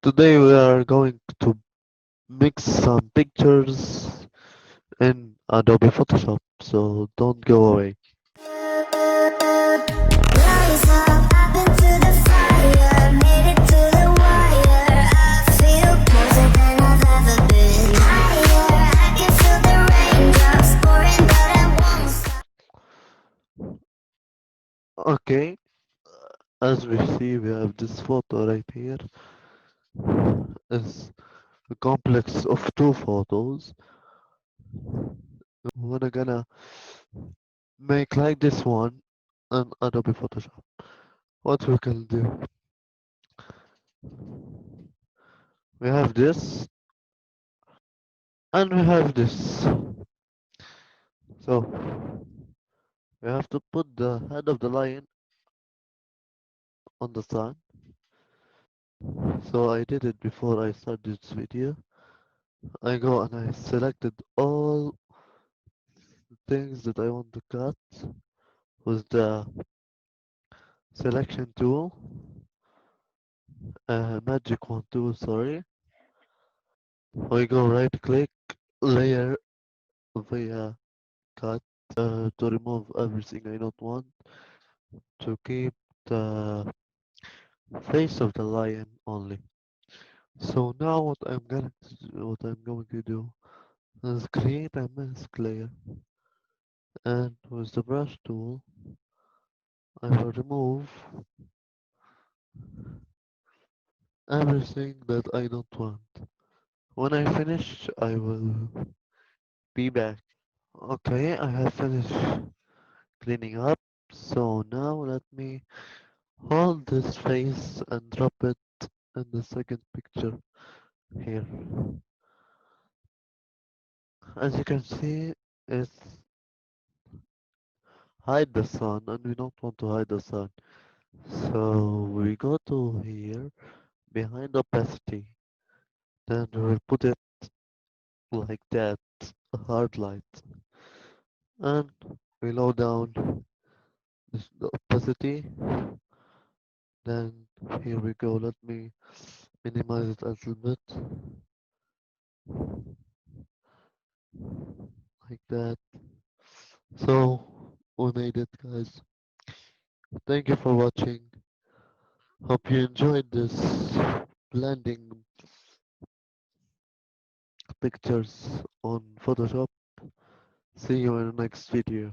Today we are going to mix some pictures in Adobe Photoshop, so don't go away. Rise up, I've been through the fire, made it to the wire. I feel closer than I've ever been. Higher, I can feel the raindrops pouring, but I won't stop. Okay, as we see, we have this photo right here. It's a complex of two photos. We're gonna make like this one in Adobe Photoshop. What we can do, we have this and we have this. So we have to put the head of the lion on the sun. So I did it before I started this video. I go and I selected all the things that I want to cut with the selection tool, magic wand tool, sorry. We go right click, layer via cut to remove everything I don't want, to keep the face of the lion only. So now what I'm going to do is create a mask layer, and with the brush tool I will remove everything that I don't want. When I finish, I will be back. Okay, I have finished cleaning up. So now let me hold this face and drop it in the second picture here. As you can see, it's hide the sun, and we don't want to hide the sun. So we go to here, behind opacity, then we will put it like that, a hard light. And we lower down the opacity. Then here we go. Let me minimize it a little bit like that. So we made it, guys. Thank you for watching. Hope you enjoyed this blending pictures on Photoshop. See you in the next video.